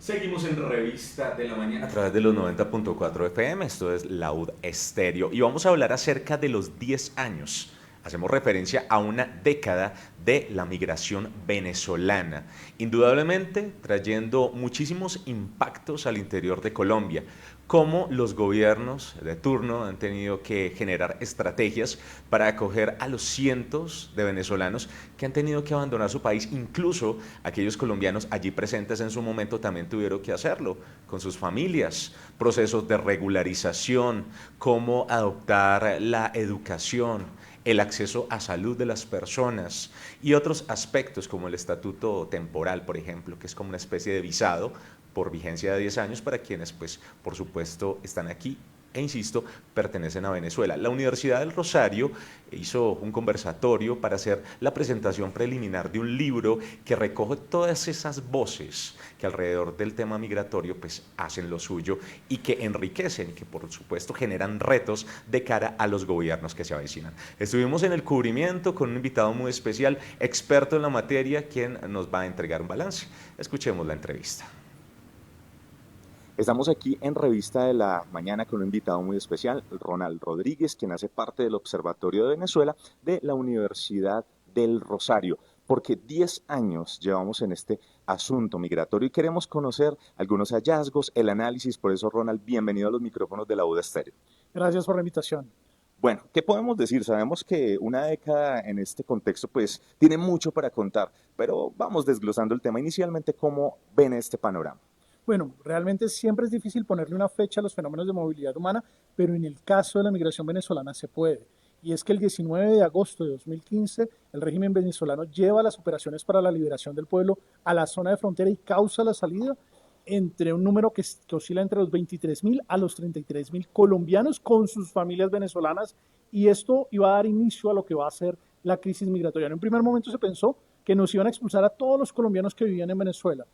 Seguimos en Revista de la Mañana a través de los 90.4 FM, esto es Laud Estéreo y vamos a hablar acerca de los 10 años. Hacemos referencia a una década de la migración venezolana, indudablemente trayendo muchísimos impactos al interior de Colombia, cómo los gobiernos de turno han tenido que generar estrategias para acoger a los cientos de venezolanos que han tenido que abandonar su país. Incluso aquellos colombianos allí presentes en su momento también tuvieron que hacerlo con sus familias, procesos de regularización, cómo adoptar la educación, el acceso a salud de las personas y otros aspectos como el estatuto temporal, por ejemplo, que es como una especie de visado por vigencia de 10 años para quienes, pues, por supuesto, están aquí e insisto, pertenecen a Venezuela. La Universidad del Rosario hizo un conversatorio para hacer la presentación preliminar de un libro que recoge todas esas voces que alrededor del tema migratorio pues hacen lo suyo y que enriquecen y que por supuesto generan retos de cara a los gobiernos que se avecinan. Estuvimos en el cubrimiento con un invitado muy especial, experto en la materia, quien nos va a entregar un balance. Escuchemos la entrevista. Estamos aquí en Revista de la Mañana con un invitado muy especial, Ronald Rodríguez, quien hace parte del Observatorio de Venezuela de la Universidad del Rosario, porque 10 años llevamos en este asunto migratorio y queremos conocer algunos hallazgos, el análisis. Por eso, Ronald, bienvenido a los micrófonos de la UDA Estéreo. Gracias por la invitación. Bueno, ¿qué podemos decir? Sabemos que una década en este contexto pues tiene mucho para contar, pero vamos desglosando el tema inicialmente. ¿Cómo ven este panorama? Bueno, realmente siempre es difícil ponerle una fecha a los fenómenos de movilidad humana, pero en el caso de la migración venezolana se puede. Y es que el 19 de agosto de 2015, el régimen venezolano lleva las operaciones para la liberación del pueblo a la zona de frontera y causa la salida entre un número que oscila entre los 23.000 a los 33.000 colombianos con sus familias venezolanas. Y esto iba a dar inicio a lo que va a ser la crisis migratoria. En un primer momento se pensó que nos iban a expulsar a todos los colombianos que vivían en Venezuela.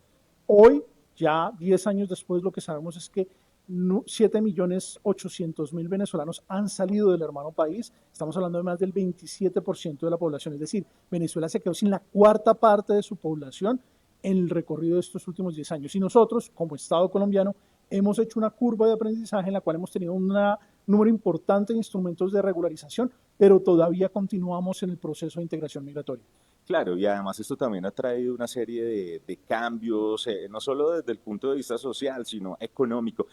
Hoy, ya 10 años después, lo que sabemos es que 7.800.000 venezolanos han salido del hermano país. Estamos hablando de más del 27% de la población. Es decir, Venezuela se quedó sin la cuarta parte de su población en el recorrido de estos últimos 10 años. Y nosotros, como Estado colombiano, hemos hecho una curva de aprendizaje en la cual hemos tenido un número importante de instrumentos de regularización, pero todavía continuamos en el proceso de integración migratoria. Claro, y además esto también ha traído una serie de cambios, no solo desde el punto de vista social, sino económico.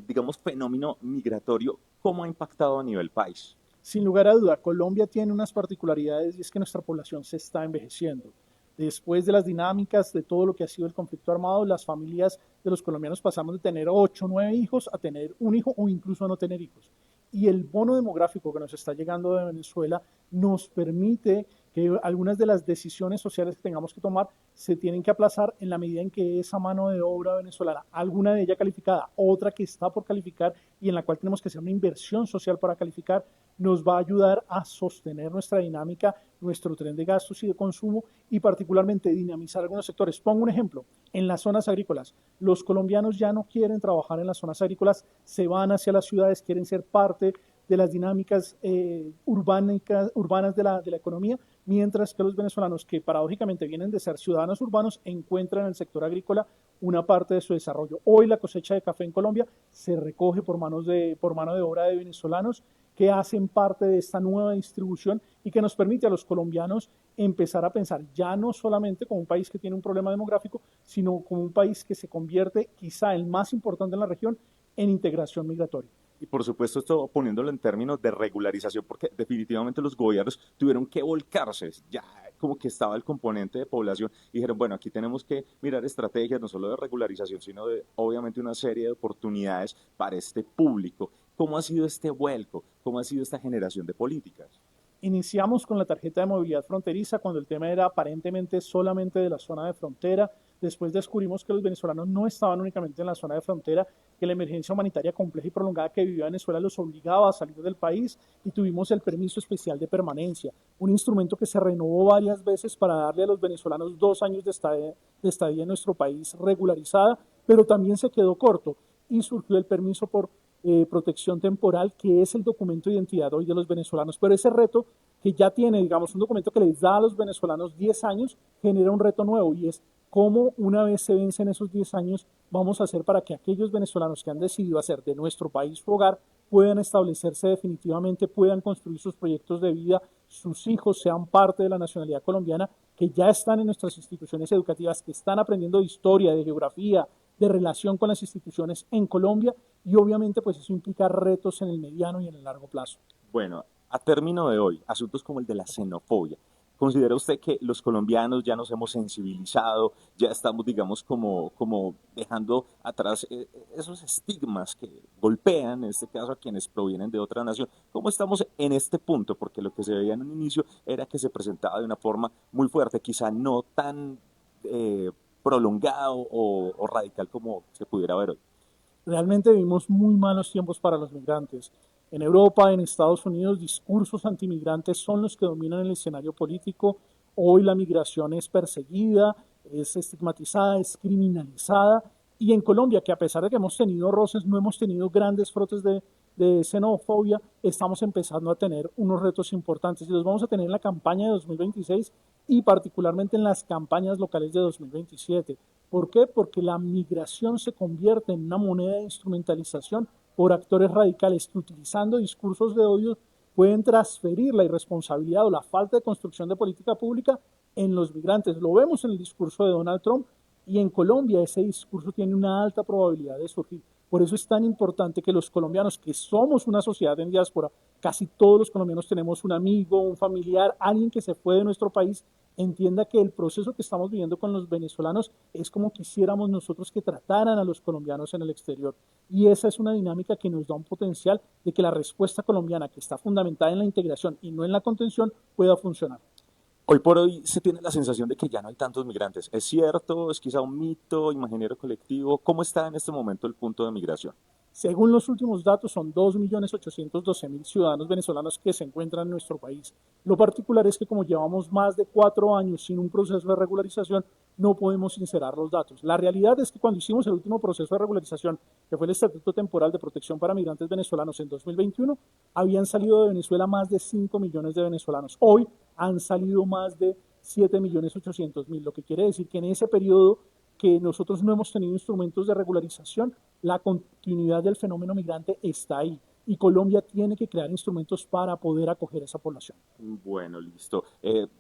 Digamos, fenómeno migratorio, ¿cómo ha impactado a nivel país? Sin lugar a duda, Colombia tiene unas particularidades y es que nuestra población se está envejeciendo. Después de las dinámicas de todo lo que ha sido el conflicto armado, las familias de los colombianos pasamos de tener 8 o 9 hijos a tener un hijo o incluso a no tener hijos. Y el bono demográfico que nos está llegando de Venezuela nos permite que algunas de las decisiones sociales que tengamos que tomar se tienen que aplazar en la medida en que esa mano de obra venezolana, alguna de ella calificada, otra que está por calificar y en la cual tenemos que hacer una inversión social para calificar, nos va a ayudar a sostener nuestra dinámica, nuestro tren de gastos y de consumo y particularmente dinamizar algunos sectores. Pongo un ejemplo, en las zonas agrícolas, los colombianos ya no quieren trabajar en las zonas agrícolas, se van hacia las ciudades, quieren ser parte de las dinámicas urbanas de la economía, mientras que los venezolanos que paradójicamente vienen de ser ciudadanos urbanos encuentran en el sector agrícola una parte de su desarrollo. Hoy la cosecha de café en Colombia se recoge por mano de obra de venezolanos que hacen parte de esta nueva distribución y que nos permite a los colombianos empezar a pensar ya no solamente como un país que tiene un problema demográfico, sino como un país que se convierte quizá el más importante en la región en integración migratoria. Y por supuesto esto poniéndolo en términos de regularización, porque definitivamente los gobiernos tuvieron que volcarse, ya como que estaba el componente de población y dijeron, bueno, aquí tenemos que mirar estrategias no solo de regularización, sino de obviamente una serie de oportunidades para este público. ¿Cómo ha sido este vuelco? ¿Cómo ha sido esta generación de políticas? Iniciamos con la tarjeta de movilidad fronteriza cuando el tema era aparentemente solamente de la zona de frontera. Después descubrimos que los venezolanos no estaban únicamente en la zona de frontera, que la emergencia humanitaria compleja y prolongada que vivía Venezuela los obligaba a salir del país y tuvimos el permiso especial de permanencia, un instrumento que se renovó varias veces para darle a los venezolanos 2 años de estadía en nuestro país regularizada, pero también se quedó corto y surgió el permiso por protección temporal, que es el documento de identidad hoy de los venezolanos. Pero ese reto que ya tiene, digamos, un documento que les da a los venezolanos 10 años, genera un reto nuevo y es cómo una vez se vencen esos 10 años vamos a hacer para que aquellos venezolanos que han decidido hacer de nuestro país su hogar puedan establecerse definitivamente, puedan construir sus proyectos de vida, sus hijos sean parte de la nacionalidad colombiana, que ya están en nuestras instituciones educativas, que están aprendiendo de historia, de geografía, de relación con las instituciones en Colombia, y obviamente pues eso implica retos en el mediano y en el largo plazo. Bueno, a término de hoy, asuntos como el de la xenofobia. ¿Considera usted que los colombianos ya nos hemos sensibilizado, ya estamos, digamos, como dejando atrás esos estigmas que golpean, en este caso, a quienes provienen de otra nación? ¿Cómo estamos en este punto? Porque lo que se veía en un inicio era que se presentaba de una forma muy fuerte, quizá no tan prolongado o radical como se pudiera ver hoy. Realmente vivimos muy malos tiempos para los migrantes. En Europa, en Estados Unidos, discursos antimigrantes son los que dominan el escenario político. Hoy la migración es perseguida, es estigmatizada, es criminalizada. Y en Colombia, que a pesar de que hemos tenido roces, no hemos tenido grandes frotes de xenofobia, estamos empezando a tener unos retos importantes y los vamos a tener en la campaña de 2026 y particularmente en las campañas locales de 2027. ¿Por qué? Porque la migración se convierte en una moneda de instrumentalización por actores radicales que utilizando discursos de odio pueden transferir la irresponsabilidad o la falta de construcción de política pública en los migrantes. Lo vemos en el discurso de Donald Trump y en Colombia ese discurso tiene una alta probabilidad de surgir. Por eso es tan importante que los colombianos, que somos una sociedad en diáspora, casi todos los colombianos tenemos un amigo, un familiar, alguien que se fue de nuestro país, entienda que el proceso que estamos viviendo con los venezolanos es como quisiéramos nosotros que trataran a los colombianos en el exterior. Y esa es una dinámica que nos da un potencial de que la respuesta colombiana, que está fundamentada en la integración y no en la contención, pueda funcionar. Hoy por hoy se tiene la sensación de que ya no hay tantos migrantes. ¿Es cierto? ¿Es quizá un mito, imaginario colectivo? ¿Cómo está en este momento el punto de migración? Según los últimos datos, son 2.812.000 ciudadanos venezolanos que se encuentran en nuestro país. Lo particular es que como llevamos más de 4 años sin un proceso de regularización, no podemos sincerar los datos. La realidad es que cuando hicimos el último proceso de regularización, que fue el Estatuto Temporal de Protección para Migrantes Venezolanos en 2021, habían salido de Venezuela más de 5 millones de venezolanos. Hoy han salido más de 7.800.000, lo que quiere decir que en ese periodo que nosotros no hemos tenido instrumentos de regularización, la continuidad del fenómeno migrante está ahí y Colombia tiene que crear instrumentos para poder acoger a esa población. Bueno, listo.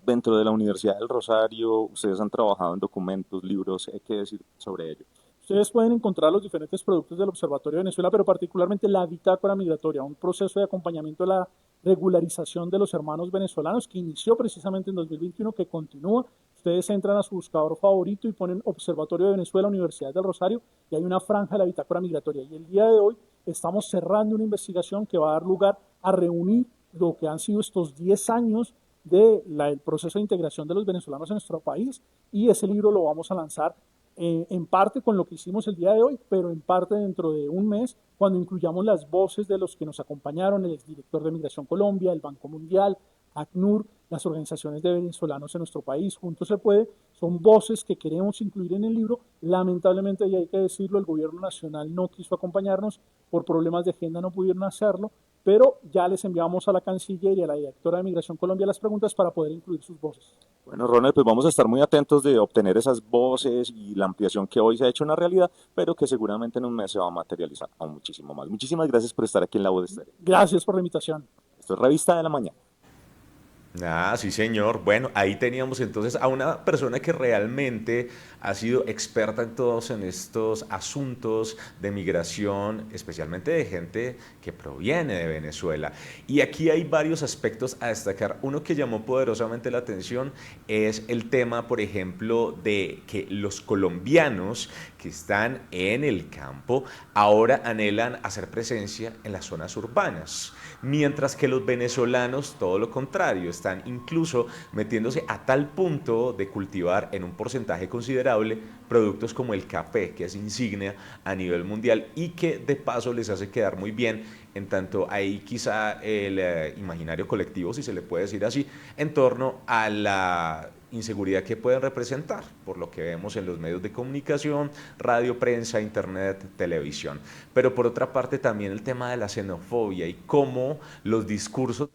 Dentro de la Universidad del Rosario, ustedes han trabajado en documentos, libros, ¿qué decir sobre ello? Ustedes pueden encontrar los diferentes productos del Observatorio de Venezuela, pero particularmente la bitácora migratoria, un proceso de acompañamiento de la regularización de los hermanos venezolanos que inició precisamente en 2021, que continúa. Ustedes entran a su buscador favorito y ponen Observatorio de Venezuela, Universidad del Rosario, y hay una franja de la bitácora migratoria. Y el día de hoy estamos cerrando una investigación que va a dar lugar a reunir lo que han sido estos 10 años del proceso de integración de los venezolanos en nuestro país, y ese libro lo vamos a lanzar en parte con lo que hicimos el día de hoy, pero en parte dentro de un mes, cuando incluyamos las voces de los que nos acompañaron, el exdirector de Migración Colombia, el Banco Mundial, ACNUR, las organizaciones de venezolanos en nuestro país, Juntos se Puede, son voces que queremos incluir en el libro. Lamentablemente, y hay que decirlo, el gobierno nacional no quiso acompañarnos, por problemas de agenda no pudieron hacerlo, pero ya les enviamos a la canciller y a la directora de Migración Colombia las preguntas para poder incluir sus voces. Bueno, Ronald, pues vamos a estar muy atentos de obtener esas voces y la ampliación que hoy se ha hecho una realidad, pero que seguramente en un mes se va a materializar aún muchísimo más. Muchísimas gracias por estar aquí en La Voz de Estéreo. Gracias por la invitación. Esto es Revista de la Mañana. Ah, sí, señor. Bueno, ahí teníamos entonces a una persona que realmente ha sido experta en todos en estos asuntos de migración, especialmente de gente que proviene de Venezuela. Y aquí hay varios aspectos a destacar. Uno que llamó poderosamente la atención es el tema, por ejemplo, de que los colombianos que están en el campo ahora anhelan hacer presencia en las zonas urbanas, mientras que los venezolanos, todo lo contrario, están incluso metiéndose a tal punto de cultivar en un porcentaje considerable productos como el café, que es insignia a nivel mundial y que de paso les hace quedar muy bien, en tanto hay quizá el imaginario colectivo, si se le puede decir así, en torno a la inseguridad que pueden representar, por lo que vemos en los medios de comunicación, radio, prensa, internet, televisión. Pero por otra parte también el tema de la xenofobia y cómo los discursos